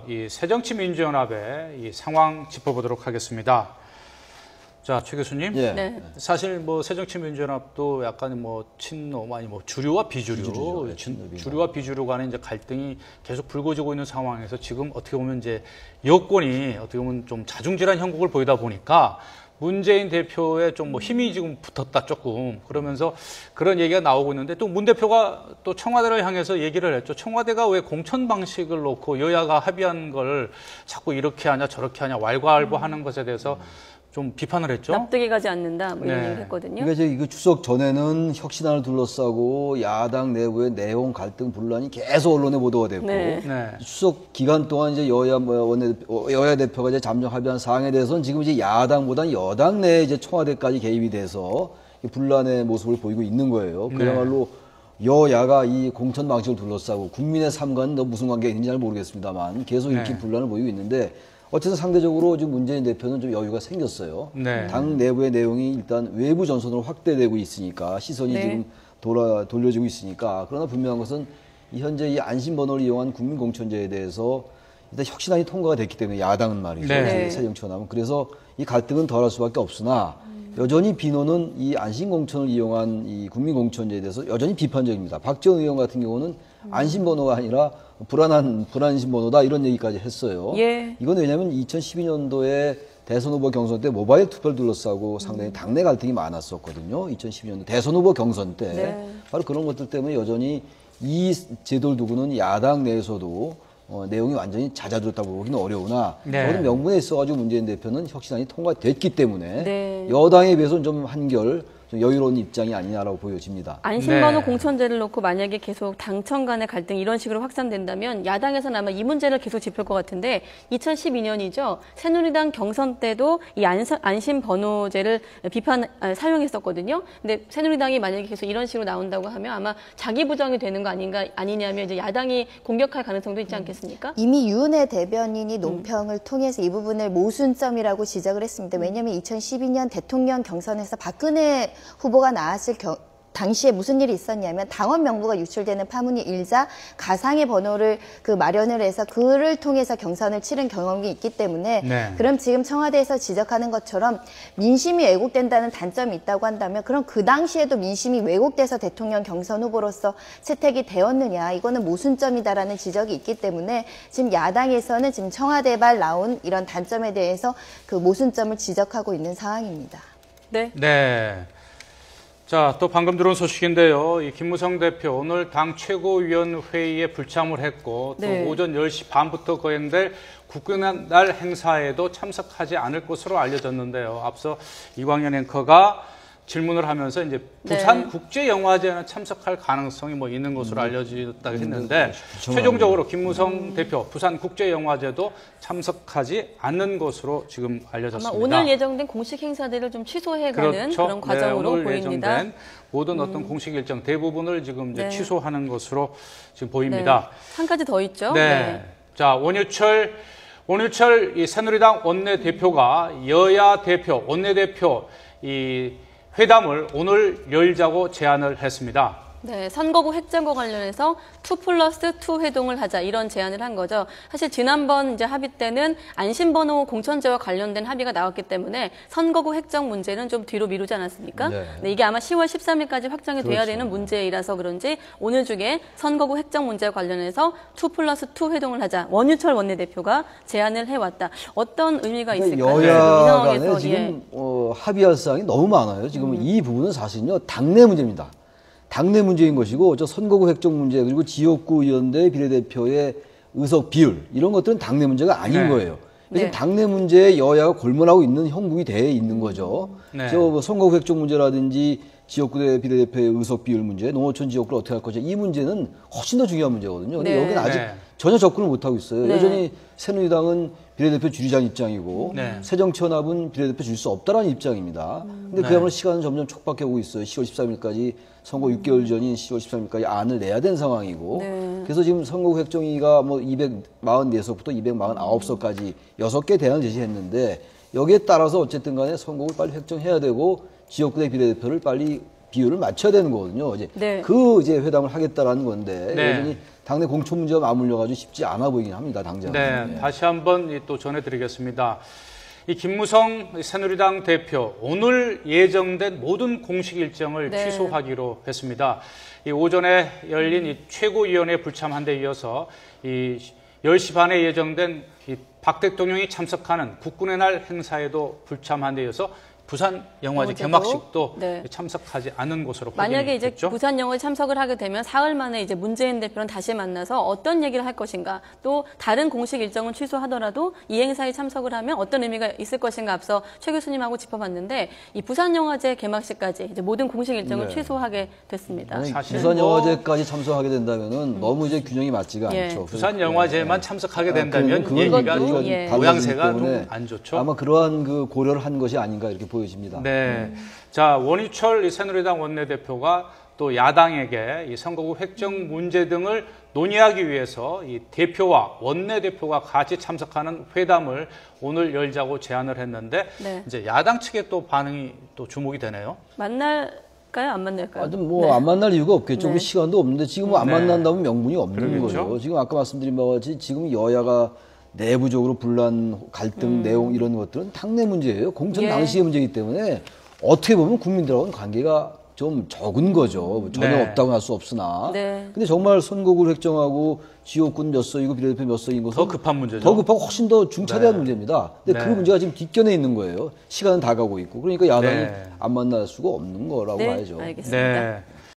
이 새정치민주연합의 이 상황 짚어보도록 하겠습니다. 자, 최 교수님. 예. 네. 사실 뭐 새정치민주연합도 약간 뭐 친노 아니 뭐 주류와 비주류, 주류와 비주류 간의 이제 갈등이 계속 불거지고 있는 상황에서 지금 어떻게 보면 이제 여권이 어떻게 보면 좀 자중질환 형국을 보이다 보니까 문재인 대표의 좀 뭐 힘이 지금 붙었다 조금 그러면서 그런 얘기가 나오고 있는데 또 문 대표가 또 청와대를 향해서 얘기를 했죠. 청와대가 왜 공천 방식을 놓고 여야가 합의한 걸 자꾸 이렇게 하냐 저렇게 하냐 왈가왈부하는 것에 대해서 좀 비판을 했죠. 납득이 가지 않는다 뭐 이런 네. 얘기를 했거든요. 그러니까 이제 이거 추석 전에는 혁신안을 둘러싸고 야당 내부의 내용 갈등 분란이 계속 언론에 보도가 됐고 네. 네. 추석 기간 동안 이제 여야 대표가 이제 잠정 합의한 사항에 대해서는 지금 이제 야당보다는 여당 내 이제 청와대까지 개입이 돼서 분란의 모습을 보이고 있는 거예요. 그야말로 여야가 이 공천 방식을 둘러싸고 국민의 삶과는 무슨 관계가 있는지 잘 모르겠습니다만 계속 이렇게 네. 분란을 보이고 있는데 어쨌든 상대적으로 지금 문재인 대표는 좀 여유가 생겼어요. 네. 당 내부의 내용이 일단 외부 전선으로 확대되고 있으니까 시선이 네. 지금 돌려지고 있으니까 그러나 분명한 것은 현재 이 안심번호를 이용한 국민공천제에 대해서 일단 혁신안이 통과가 됐기 때문에 야당은 말이죠. 네. 새정치연합은 그래서 이 갈등은 덜할 수밖에 없으나 여전히 비노는 이 안심공천을 이용한 이 국민공천제에 대해서 여전히 비판적입니다. 박지원 의원 같은 경우는 안심번호가 아니라 불안심번호다 이런 얘기까지 했어요. 예. 이건 왜냐하면 2012년도에 대선 후보 경선 때 모바일 투표를 둘러싸고 상당히 당내 갈등이 많았었거든요. 2012년도 대선 후보 경선 때 네. 바로 그런 것들 때문에 여전히 이 제도를 두고는 야당 내에서도 내용이 완전히 잦아들었다고 보기는 어려우나 네. 모든 명분에 있어가지고 문재인 대표는 혁신안이 통과됐기 때문에 네. 여당에 비해서는 좀 한결 좀 여유로운 입장이 아니냐라고 보여집니다. 안심번호 네. 공천제를 놓고 만약에 계속 당청 간의 갈등 이런 식으로 확산된다면 야당에서는 아마 이 문제를 계속 짚을 것 같은데 2012년이죠. 새누리당 경선 때도 이 안심번호제를 사용했었거든요. 근데 새누리당이 만약에 계속 이런 식으로 나온다고 하면 아마 자기 부정이 되는 거 아니냐면 이제 야당이 공격할 가능성도 있지 않겠습니까? 이미 유은혜 대변인이 논평을 통해서 이 부분을 모순점이라고 지적을 했습니다. 왜냐하면 2012년 대통령 경선에서 박근혜 후보가 나왔을 당시에 무슨 일이 있었냐면 당원 명부가 유출되는 파문이 일자 가상의 번호를 마련을 해서 그를 통해서 경선을 치른 경험이 있기 때문에 네. 그럼 지금 청와대에서 지적하는 것처럼 민심이 왜곡된다는 단점이 있다고 한다면 그럼 그 당시에도 민심이 왜곡돼서 대통령 경선 후보로서 채택이 되었느냐 이거는 모순점이다라는 지적이 있기 때문에 지금 야당에서는 지금 청와대발 나온 이런 단점에 대해서 그 모순점을 지적하고 있는 상황입니다. 네. 네. 자, 또 방금 들어온 소식인데요. 이 김무성 대표 오늘 당 최고위원회의에 불참을 했고 또 네. 오전 10시 반부터 거행될 국군날 행사에도 참석하지 않을 것으로 알려졌는데요. 앞서 이광현 앵커가 질문을 하면서 이제 부산 네. 국제영화제는 참석할 가능성이 뭐 있는 것으로 알려졌다고 했는데 최종적으로 김무성 대표 부산 국제영화제도 참석하지 않는 것으로 지금 알려졌습니다. 아마 오늘 예정된 공식 행사들을 좀 취소해가는 그렇죠. 그런 과정으로 오늘 보입니다. 예정된 모든 어떤 공식 일정 대부분을 지금 이제 네. 취소하는 것으로 지금 보입니다. 네. 한 가지 더 있죠. 네. 자, 원유철 이 새누리당 원내대표가 여야 대표, 원내대표 이 회담을 오늘 열자고 제안을 했습니다. 네, 선거구 획정과 관련해서 2+2 회동을 하자 이런 제안을 한 거죠. 사실 지난번 이제 합의 때는 안심번호 공천제와 관련된 합의가 나왔기 때문에 선거구 획정 문제는 좀 뒤로 미루지 않았습니까? 네. 네, 이게 아마 10월 13일까지 확정이 돼야 그렇죠. 되는 문제이라서 그런지 오늘 중에 선거구 획정 문제와 관련해서 2+2 회동을 하자 원유철 원내대표가 제안을 해왔다. 어떤 의미가 있을까요? 이 여야 상황에서 간에 지금 합의할 사항이 너무 많아요. 지금 이 부분은 사실은요 당내 문제입니다. 당내 문제인 것이고 저 선거구 획정 문제 그리고 지역구 의원대 비례대표의 의석 비율 이런 것들은 당내 문제가 아닌 네. 거예요. 네. 지금 당내 문제에 여야가 골몰하고 있는 형국이 돼 있는 거죠. 네. 저 선거구 획정 문제라든지 지역구 대 비례대표의 의석 비율 문제, 농어촌 지역구를 어떻게 할 거죠? 이 문제는 훨씬 더 중요한 문제거든요. 근데 네. 여기는 아직 네. 전혀 접근을 못 하고 있어요. 네. 여전히 새누리당은 비례대표 줄이자는 입장이고 네. 새정치연합은 비례대표 줄 수 없다라는 입장입니다. 근데 네. 그야말로 시간은 점점 촉박해 오고 있어요. 10월 13일까지 선거 6개월 전인 10월 13일까지 안을 내야 되는 상황이고 네. 그래서 지금 선거구 획정위가 뭐 244석부터 249석까지 6개 대안을 제시했는데 여기에 따라서 어쨌든 간에 선거구를 빨리 획정해야 되고 지역구의 비례대표를 빨리 비율을 맞춰야 되는 거거든요. 이제 네. 그 이제 회담을 하겠다라는 건데 네. 여전히 당내 공천 문제가 맞물려가지고 쉽지 않아 보이긴 합니다. 당장. 네, 다시 한번 또 전해드리겠습니다. 이 김무성 새누리당 대표 오늘 예정된 모든 공식 일정을 네. 취소하기로 했습니다. 이 오전에 열린 이 최고위원회 불참한 데 이어서 이 10시 반에 예정된 이 박 대통령이 참석하는 국군의 날 행사에도 불참한 데 이어서 부산 영화제 어제도? 개막식도 네. 참석하지 않은 것으로 만약에 이제 확인됐죠. 부산 영화에 참석을 하게 되면 사흘 만에 이제 문재인 대표는 다시 만나서 어떤 얘기를 할 것인가, 또 다른 공식 일정은 취소하더라도 이 행사에 참석을 하면 어떤 의미가 있을 것인가 앞서 최 교수님하고 짚어봤는데 이 부산 영화제 개막식까지 이제 모든 공식 일정을 네. 취소하게 됐습니다. 아니, 사실 부산 뭐- 영화제까지 참석하게 된다면은 너무 이제 균형이 맞지가 예. 않죠. 부산 영화제만 참석하게 된다면 그건 얘기가 그것도, 좀 예. 모양새가 때문에 좀 안 좋죠. 아마 그러한 그 고려를 한 것이 아닌가 이렇게 보여집니다. 네. 자, 원희철 이 새누리당 원내대표가 또 야당에게 이 선거구 획정 문제 등을 논의하기 위해서 이 대표와 원내대표가 같이 참석하는 회담을 오늘 열자고 제안을 했는데 네. 이제 야당 측의 또 반응이 또 주목이 되네요. 만날까요? 안 만날까요? 하여튼 뭐 안 만날 이유가 없겠죠. 네. 그 시간도 없는데 지금 안 네. 만난다면 명분이 없는 그러겠죠. 거죠. 지금 아까 말씀드린 바와 같이 지금 여야가 내부적으로 분란, 갈등, 내용 이런 것들은 당내 문제예요. 공천 예. 당시의 문제이기 때문에 어떻게 보면 국민들하고는 관계가 좀 적은 거죠. 전혀 네. 없다고 할 수 없으나. 네. 근데 정말 선거구를 획정하고 지역군 몇 석이고 비례대표 몇 석인 것은 더 급한 문제죠. 더 급하고 훨씬 더 중차대한 네. 문제입니다. 근데 네. 그 문제가 지금 뒷견에 있는 거예요. 시간은 다 가고 있고. 그러니까 야당이 네. 안 만날 수가 없는 거라고 네, 봐야죠. 알겠습니다. 네.